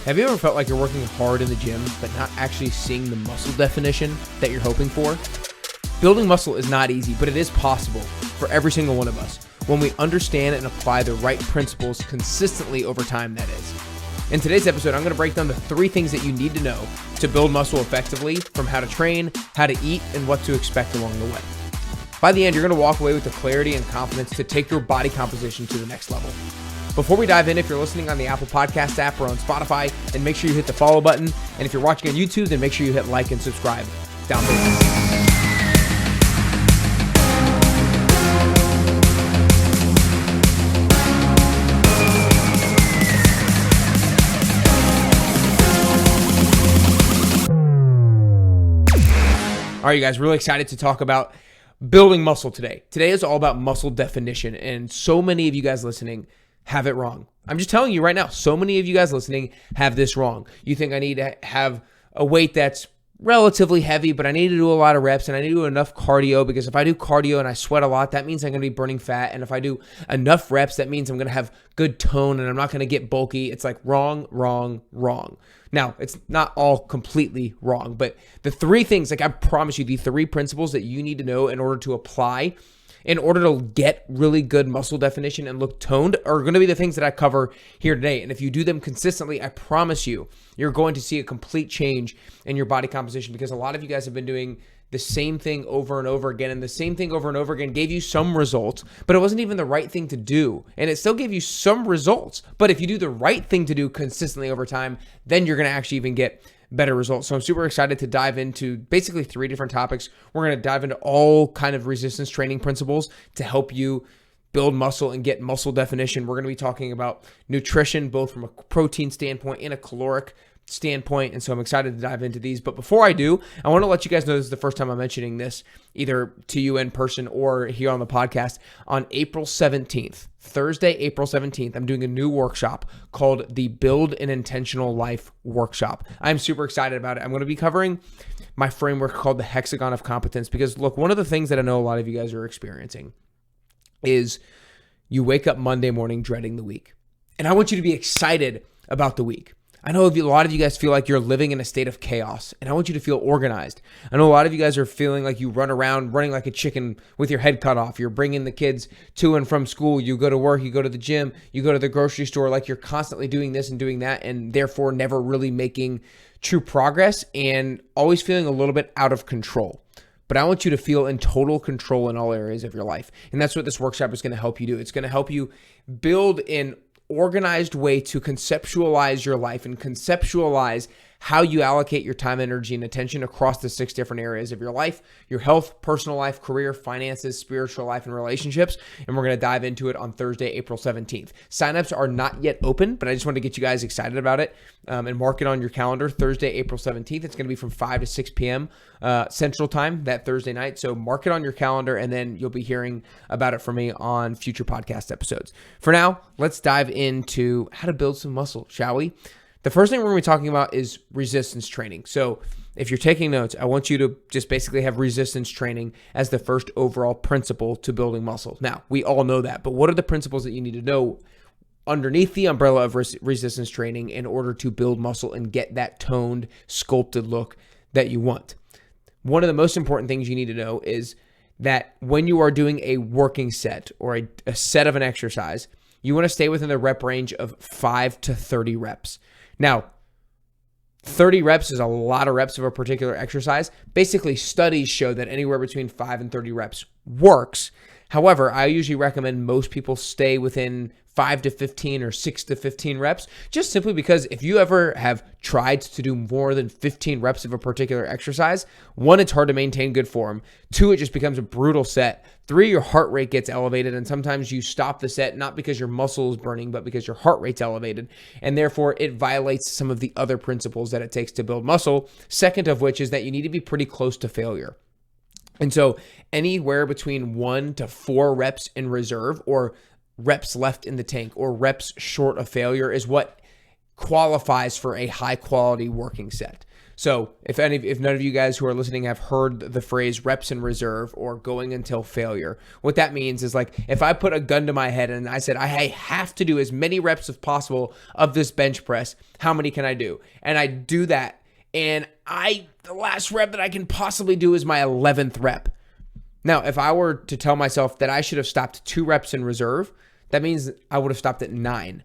Have you ever felt like you're working hard in the gym, but not actually seeing the muscle definition that you're hoping for? Building muscle is not easy, but it is possible for every single one of us when we understand and apply the right principles consistently over time, that is. In today's episode, I'm going to break down the 3 things that you need to know to build muscle effectively, from how to train, how to eat, and what to expect along the way. By the end, you're going to walk away with the clarity and confidence to take your body composition to the next level. Before we dive in, if you're listening on the Apple Podcast app or on Spotify, then make sure you hit the follow button. And if you're watching on YouTube, then make sure you hit like and subscribe down below. All right, you guys, really excited to talk about building muscle today. Today is all about muscle definition, and so many of you guys listening have it wrong. I'm just telling you right now, so many of you guys listening have this wrong. You think I need to have a weight that's relatively heavy, but I need to do a lot of reps and I need to do enough cardio, because if I do cardio and I sweat a lot, that means I'm going to be burning fat. And if I do enough reps, that means I'm going to have good tone and I'm not going to get bulky. It's like wrong, wrong, wrong. Now, it's not all completely wrong, but the 3 things, like I promise you, the 3 principles that you need to know in order to apply, in order to get really good muscle definition and look toned, are going to be the things that I cover here today. And if you do them consistently, I promise you, you're going to see a complete change in your body composition, because a lot of you guys have been doing the same thing over and over again, and the same thing over and over again gave you some results, but it wasn't even the right thing to do. And it still gave you some results. But if you do the right thing to do consistently over time, then you're going to actually even get better results. So I'm super excited to dive into basically 3 different topics. We're going to dive into all kind of resistance training principles to help you build muscle and get muscle definition. We're going to be talking about nutrition, both from a protein standpoint and a caloric standpoint. And so I'm excited to dive into these. But before I do, I want to let you guys know this is the first time I'm mentioning this, either to you in person or here on the podcast. On April 17th, Thursday, April 17th, I'm doing a new workshop called the Build an Intentional Life Workshop. I'm super excited about it. I'm going to be covering my framework called the Hexagon of Competence, because look, one of the things that I know a lot of you guys are experiencing is you wake up Monday morning dreading the week. And I want you to be excited about the week. I know a lot of you guys feel like you're living in a state of chaos, and I want you to feel organized. I know a lot of you guys are feeling like you run around running like a chicken with your head cut off. You're bringing the kids to and from school. You go to work, you go to the gym, you go to the grocery store, like you're constantly doing this and doing that, and therefore never really making true progress and always feeling a little bit out of control. But I want you to feel in total control in all areas of your life. And that's what this workshop is going to help you do. It's going to help you build an organized way to conceptualize your life and conceptualize how you allocate your time, energy, and attention across the 6 different areas of your life: your health, personal life, career, finances, spiritual life, and relationships. And we're going to dive into it on Thursday, April 17th. Signups are not yet open, but I just want to get you guys excited about it and mark it on your calendar. Thursday, April 17th. It's going to be from 5 to 6 p.m. Central Time that Thursday night. So mark it on your calendar, and then you'll be hearing about it from me on future podcast episodes. For now, let's dive into how to build some muscle, shall we? The first thing we're going to be talking about is resistance training. So if you're taking notes, I want you to just basically have resistance training as the first overall principle to building muscle. Now, we all know that, but what are the principles that you need to know underneath the umbrella of resistance training in order to build muscle and get that toned, sculpted look that you want? One of the most important things you need to know is that when you are doing a working set or a set of an exercise, you want to stay within the rep range of 5 to 30 reps. Now, 30 reps is a lot of reps of a particular exercise. Basically, studies show that anywhere between 5 and 30 reps works. However, I usually recommend most people stay within 5 to 15 or 6 to 15 reps, just simply because if you ever have tried to do more than 15 reps of a particular exercise, 1, it's hard to maintain good form. 2, it just becomes a brutal set. 3, your heart rate gets elevated, and sometimes you stop the set not because your muscle is burning, but because your heart rate's elevated, and therefore it violates some of the other principles that it takes to build muscle, second of which is that you need to be pretty close to failure. And so anywhere between 1 to 4 reps in reserve, or reps left in the tank, or reps short of failure, is what qualifies for a high quality working set. So if none of you guys who are listening have heard the phrase reps in reserve or going until failure, what that means is like if I put a gun to my head and I said, I have to do as many reps as possible of this bench press, how many can I do? And I do that. And the last rep that I can possibly do is my 11th rep. Now, if I were to tell myself that I should have stopped 2 reps in reserve, that means I would have stopped at 9.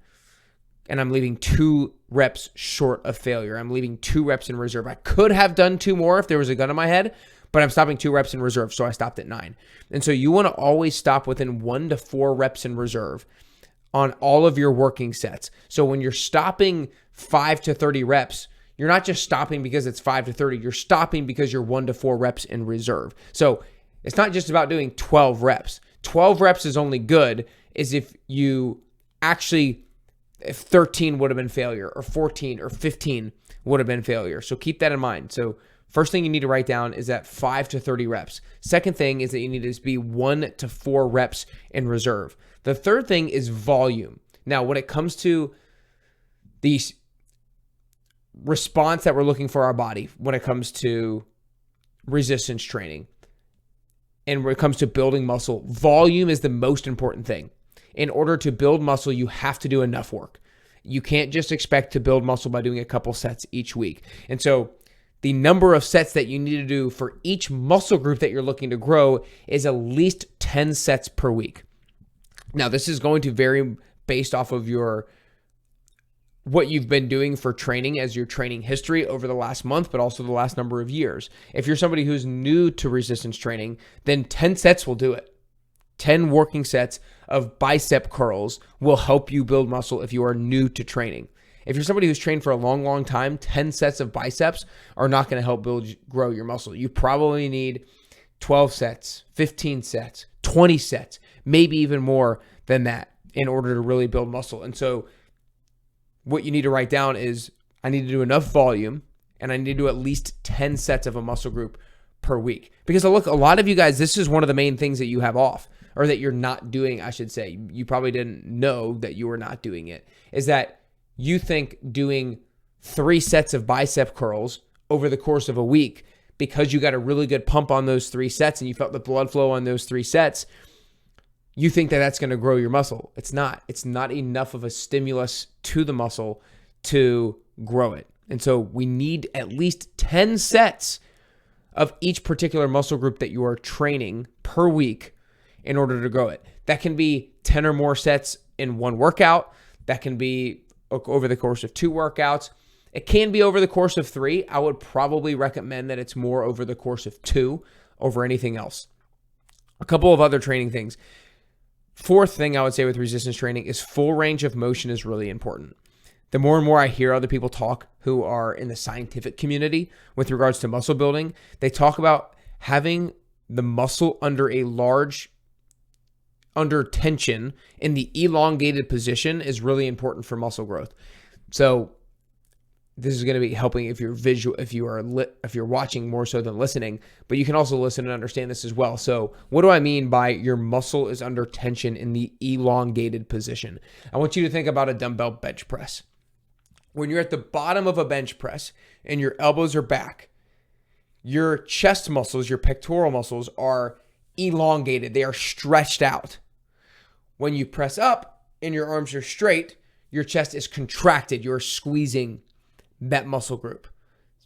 And I'm leaving 2 reps short of failure. I'm leaving 2 reps in reserve. I could have done 2 more if there was a gun in my head, but I'm stopping 2 reps in reserve, so I stopped at 9. And so you want to always stop within 1 to 4 reps in reserve on all of your working sets. So when you're stopping 5 to 30 reps, you're not just stopping because it's 5 to 30. You're stopping because you're 1 to 4 reps in reserve. So it's not just about doing 12 reps. 12 reps is only good if 13 would have been failure, or 14 or 15 would have been failure. So keep that in mind. So first thing you need to write down is that 5 to 30 reps. Second thing is that you need to be 1 to 4 reps in reserve. The third thing is volume. Now, when it comes to the response that we're looking for our body, when it comes to resistance training, and when it comes to building muscle, volume is the most important thing. In order to build muscle, you have to do enough work. You can't just expect to build muscle by doing a couple sets each week. And so the number of sets that you need to do for each muscle group that you're looking to grow is at least 10 sets per week. Now, this is going to vary based off of what you've been doing for training as your training history over the last month, but also the last number of years. If you're somebody who's new to resistance training, then 10 sets will do it. 10 working sets of bicep curls will help you build muscle if you are new to training. If you're somebody who's trained for a long, long time, 10 sets of biceps are not going to help grow your muscle. You probably need 12 sets, 15 sets, 20 sets, maybe even more than that in order to really build muscle. And so what you need to write down is I need to do enough volume and I need to do at least 10 sets of a muscle group per week. Because look, a lot of you guys, this is one of the main things that you have off, or that you're not doing, I should say. You probably didn't know that you were not doing it, is that you think doing 3 sets of bicep curls over the course of a week, because you got a really good pump on those 3 sets and you felt the blood flow on those 3 sets, you think that that's going to grow your muscle. It's not. It's not enough of a stimulus to the muscle to grow it. And so we need at least 10 sets of each particular muscle group that you are training per week in order to grow it. That can be 10 or more sets in one workout. That can be over the course of 2 workouts. It can be over the course of 3. I would probably recommend that it's more over the course of 2 over anything else. A couple of other training things. Fourth thing I would say with resistance training is full range of motion is really important. The more and more I hear other people talk who are in the scientific community with regards to muscle building, they talk about having the muscle under tension in the elongated position is really important for muscle growth. So this is going to be helping if you're watching more so than listening, but you can also listen and understand this as well. So what do I mean by your muscle is under tension in the elongated position? I want you to think about a dumbbell bench press. When you're at the bottom of a bench press and your elbows are back, your chest muscles, your pectoral muscles are elongated. They are stretched out. When you press up and your arms are straight, your chest is contracted. You're squeezing that muscle group.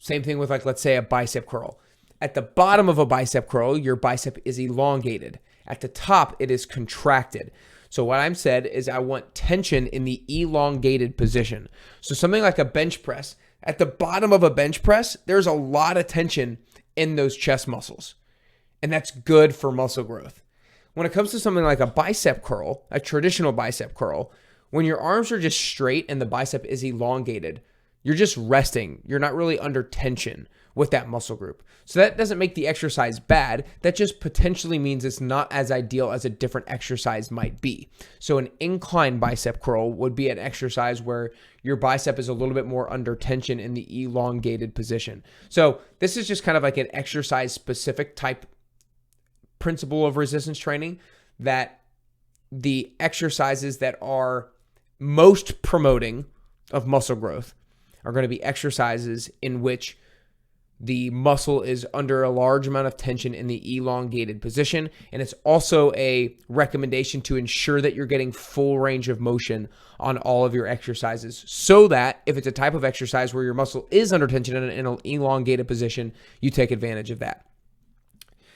Same thing with, like, let's say a bicep curl. At the bottom of a bicep curl, your bicep is elongated. At the top, it is contracted. So what I'm said is I want tension in the elongated position. So something like a bench press, at the bottom of a bench press, there's a lot of tension in those chest muscles. And that's good for muscle growth. When it comes to something like a bicep curl, a traditional bicep curl, when your arms are just straight and the bicep is elongated, you're just resting. You're not really under tension with that muscle group. So that doesn't make the exercise bad. That just potentially means it's not as ideal as a different exercise might be. So an incline bicep curl would be an exercise where your bicep is a little bit more under tension in the elongated position. So this is just kind of like an exercise specific type principle of resistance training, that the exercises that are most promoting of muscle growth are going to be exercises in which the muscle is under a large amount of tension in the elongated position. And it's also a recommendation to ensure that you're getting full range of motion on all of your exercises, so that if it's a type of exercise where your muscle is under tension in an elongated position, you take advantage of that.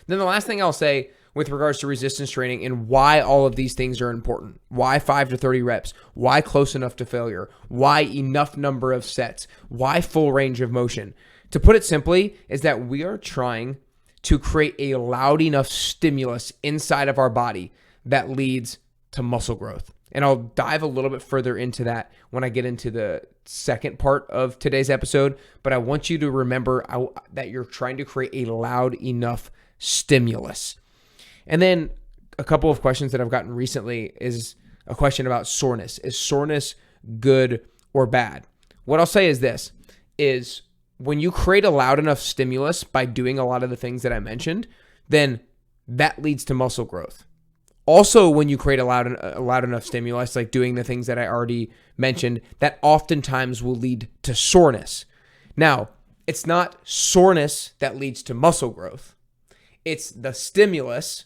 Then the last thing I'll say with regards to resistance training and why all of these things are important. Why 5 to 30 reps? Why close enough to failure? Why enough number of sets? Why full range of motion? To put it simply, is that we are trying to create a loud enough stimulus inside of our body that leads to muscle growth. And I'll dive a little bit further into that when I get into the second part of today's episode. But I want you to remember that you're trying to create a loud enough stimulus. And then a couple of questions that I've gotten recently is a question about soreness. Is soreness good or bad? What I'll say is this, is when you create a loud enough stimulus by doing a lot of the things that I mentioned, then that leads to muscle growth. Also, when you create a loud enough stimulus, like doing the things that I already mentioned, that oftentimes will lead to soreness. Now, it's not soreness that leads to muscle growth. It's the stimulus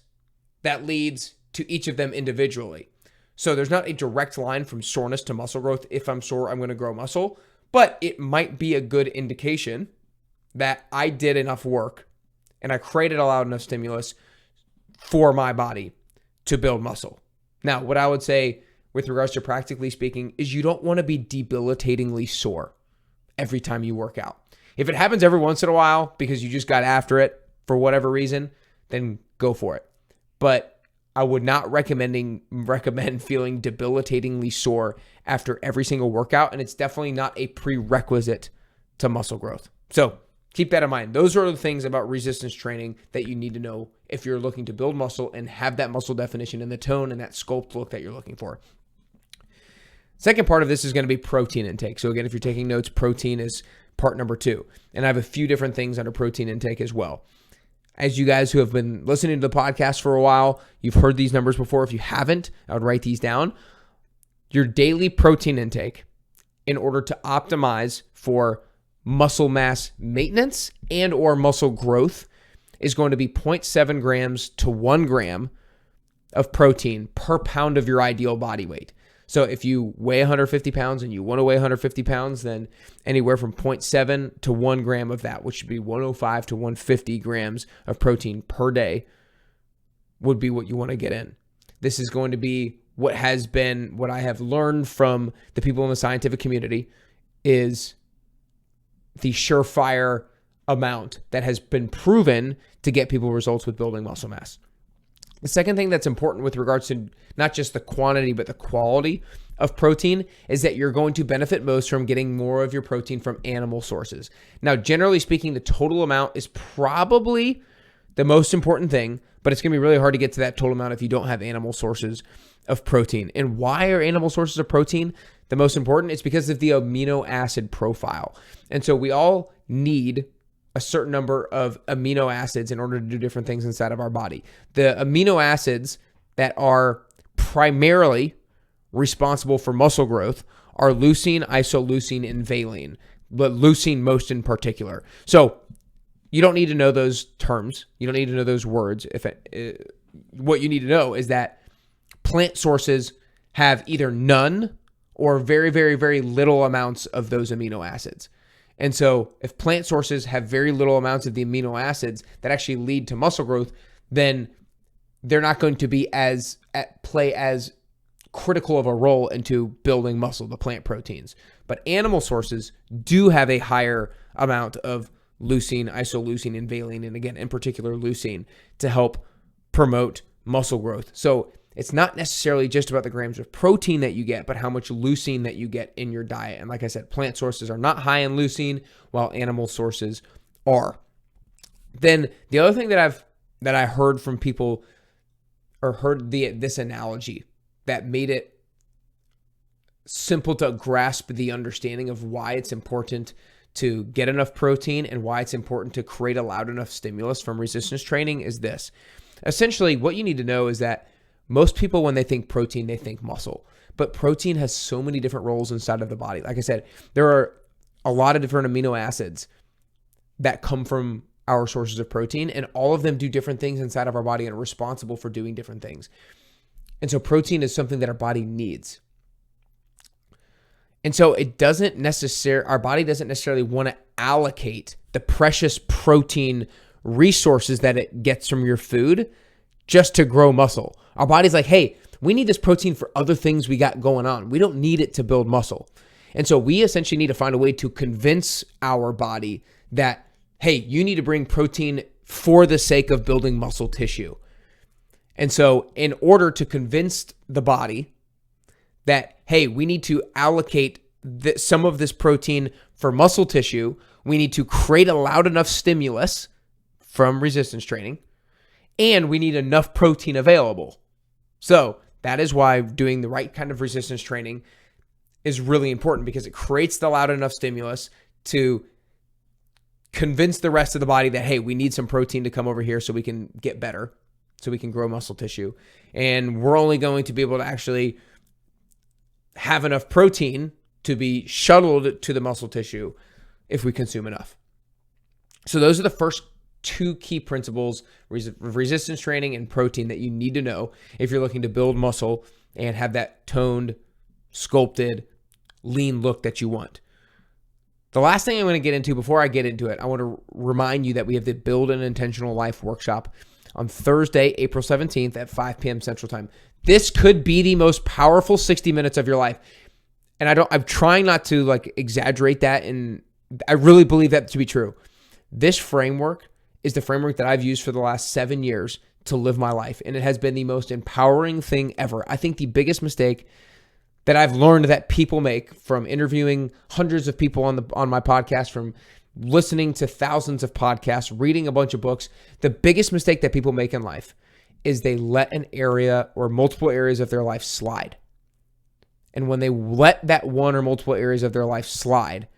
that leads to each of them individually. So there's not a direct line from soreness to muscle growth. If I'm sore, I'm going to grow muscle. But it might be a good indication that I did enough work and I created a loud enough stimulus for my body to build muscle. Now, what I would say with regards to practically speaking is you don't want to be debilitatingly sore every time you work out. If it happens every once in a while because you just got after it for whatever reason, then go for it. But I would not recommend feeling debilitatingly sore after every single workout, and it's definitely not a prerequisite to muscle growth. So keep that in mind. Those are the things about resistance training that you need to know if you're looking to build muscle and have that muscle definition and the tone and that sculpt look that you're looking for. Second part of this is going to be protein intake. So again, if you're taking notes, protein is part number 2. And I have a few different things under protein intake as well. As you guys who have been listening to the podcast for a while, you've heard these numbers before. If you haven't, I would write these down. Your daily protein intake, in order to optimize for muscle mass maintenance and or muscle growth, is going to be 0.7 grams to 1 gram of protein per pound of your ideal body weight. So if you weigh 150 pounds and you want to weigh 150 pounds, then anywhere from 0.7 to 1 gram of that, which should be 105 to 150 grams of protein per day, would be what you want to get in. This is going to be what I have learned from the people in the scientific community is the surefire amount that has been proven to get people results with building muscle mass. The second thing that's important with regards to not just the quantity, but the quality of protein is that you're going to benefit most from getting more of your protein from animal sources. Now, generally speaking, the total amount is probably the most important thing, but it's going to be really hard to get to that total amount if you don't have animal sources of protein. And why are animal sources of protein the most important? It's because of the amino acid profile. And so we all need a certain number of amino acids in order to do different things inside of our body. The amino acids that are primarily responsible for muscle growth are leucine, isoleucine, and valine, but leucine most in particular. So you don't need to know those terms. You don't need to know those words. What you need to know is that plant sources have either none or very, very, very little amounts of those amino acids. And so if plant sources have very little amounts of the amino acids that actually lead to muscle growth, then they're not going to be play as critical of a role into building muscle, the plant proteins. But animal sources do have a higher amount of leucine, isoleucine, and valine, and again, in particular, leucine, to help promote muscle growth. So it's not necessarily just about the grams of protein that you get, but how much leucine that you get in your diet. And like I said, plant sources are not high in leucine, while animal sources are. Then the other thing that I heard from people, or heard this analogy that made it simple to grasp the understanding of why it's important to get enough protein and why it's important to create a loud enough stimulus from resistance training is this. Essentially, what you need to know is that most people, when they think protein, they think muscle. but protein has so many different roles inside of the body. Like I said, there are a lot of different amino acids that come from our sources of protein, and all of them do different things inside of our body and are responsible for doing different things. And so protein is something that our body needs. And so our body doesn't necessarily want to allocate the precious protein resources that it gets from your food just to grow muscle. Our body's like, hey, we need this protein for other things we got going on. We don't need it to build muscle. And so we essentially need to find a way to convince our body that, hey, you need to bring protein for the sake of building muscle tissue. And so in order to convince the body that, hey, we need to allocate some of this protein for muscle tissue, we need to create a loud enough stimulus from resistance training, and we need enough protein available. So that is why doing the right kind of resistance training is really important, because it creates the loud enough stimulus to convince the rest of the body that, hey, we need some protein to come over here so we can get better, so we can grow muscle tissue. And we're only going to be able to actually have enough protein to be shuttled to the muscle tissue if we consume enough. So those are the first two key principles of resistance training and protein that you need to know if you're looking to build muscle and have that toned, sculpted, lean look that you want. The last thing I'm going to get into before I get into it, I want to remind you that we have the Build an Intentional Life workshop on Thursday, April 17th at 5 p.m. Central Time. This could be the most powerful 60 minutes of your life. And I'm trying not to exaggerate that, and I really believe that to be true. This framework is the framework that I've used for the last 7 years to live my life, and it has been the most empowering thing ever. I think the biggest mistake that I've learned that people make from interviewing hundreds of people on my podcast, from listening to thousands of podcasts, reading a bunch of books, the biggest mistake that people make in life is they let an area or multiple areas of their life slide. And when they let that one or multiple areas of their life slide,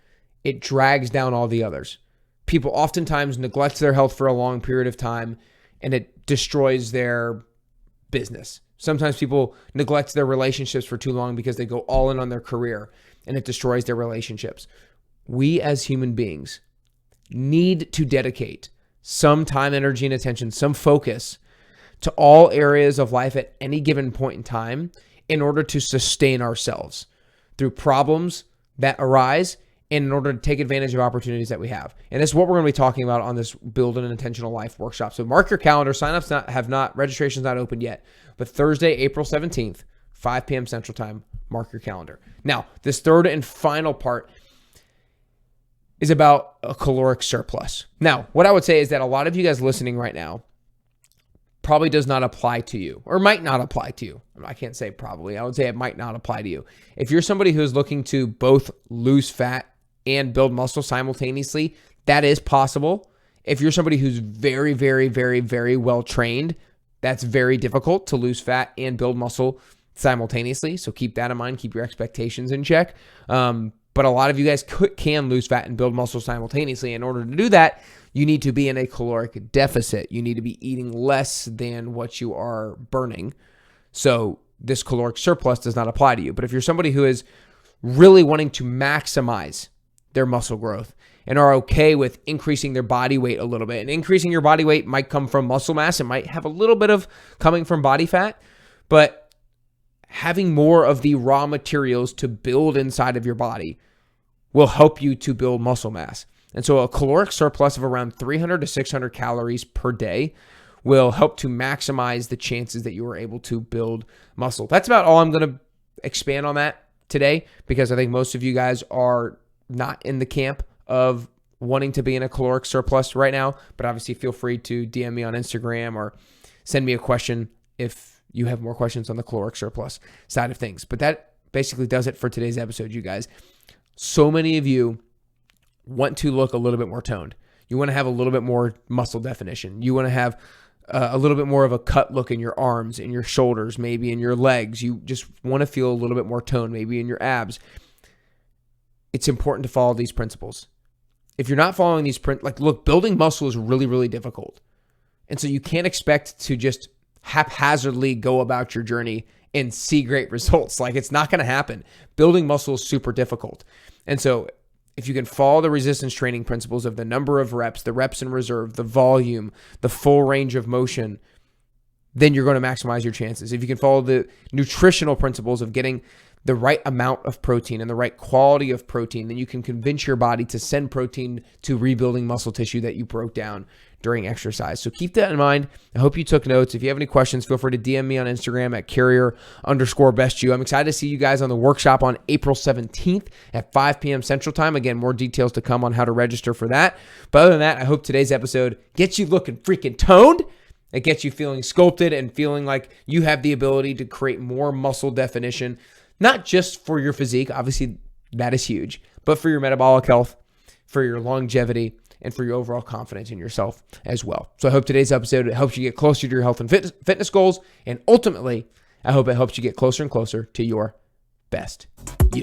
it drags down all the others. People oftentimes neglect their health for a long period of time, and it destroys their business. Sometimes people neglect their relationships for too long because they go all in on their career, and it destroys their relationships. We as human beings need to dedicate some time, energy, and attention, some focus to all areas of life at any given point in time in order to sustain ourselves through problems that arise and in order to take advantage of opportunities that we have. And this is what we're going to be talking about on this Build an Intentional Life workshop. So mark your calendar. Signups registration's not open yet, but Thursday, April 17th, 5 p.m. Central Time, mark your calendar. Now, this third and final part is about a caloric surplus. Now, what I would say is that a lot of you guys listening right now probably does not apply to you, or might not apply to you. I can't say probably. I would say it might not apply to you. If you're somebody who is looking to both lose fat and build muscle simultaneously, that is possible. If you're somebody who's very, very, very, very well trained, that's very difficult to lose fat and build muscle simultaneously. So keep that in mind. Keep your expectations in check. But a lot of you guys can lose fat and build muscle simultaneously. In order to do that, you need to be in a caloric deficit. You need to be eating less than what you are burning. So this caloric surplus does not apply to you. But if you're somebody who is really wanting to maximize their muscle growth and are okay with increasing their body weight a little bit, and increasing your body weight might come from muscle mass, it might have a little bit of coming from body fat, but having more of the raw materials to build inside of your body will help you to build muscle mass. And so a caloric surplus of around 300 to 600 calories per day will help to maximize the chances that you are able to build muscle. That's about all I'm going to expand on that today, because I think most of you guys are not in the camp of wanting to be in a caloric surplus right now. But obviously feel free to DM me on Instagram or send me a question if you have more questions on the caloric surplus side of things. But that basically does it for today's episode, you guys. So many of you want to look a little bit more toned. You want to have a little bit more muscle definition. You want to have a little bit more of a cut look in your arms, in your shoulders, maybe in your legs. You just want to feel a little bit more toned, maybe in your abs. It's important to follow these principles. If you're not following these look, building muscle is really, really difficult. And so you can't expect to just haphazardly go about your journey and see great results. Like, it's not going to happen. Building muscle is super difficult. And so if you can follow the resistance training principles of the number of reps, the reps in reserve, the volume, the full range of motion, then you're going to maximize your chances. If you can follow the nutritional principles of getting the right amount of protein and the right quality of protein, then you can convince your body to send protein to rebuilding muscle tissue that you broke down during exercise. So keep that in mind. I hope you took notes. If you have any questions, feel free to DM me on Instagram at carrier_bestyou. I'm excited to see you guys on the workshop on April 17th at 5 p.m. Central Time. Again, more details to come on how to register for that. But other than that, I hope today's episode gets you looking freaking toned. It gets you feeling sculpted and feeling like you have the ability to create more muscle definition, not just for your physique, obviously that is huge, but for your metabolic health, for your longevity, and for your overall confidence in yourself as well. So I hope today's episode helps you get closer to your health and fitness goals, and ultimately, I hope it helps you get closer and closer to your best you.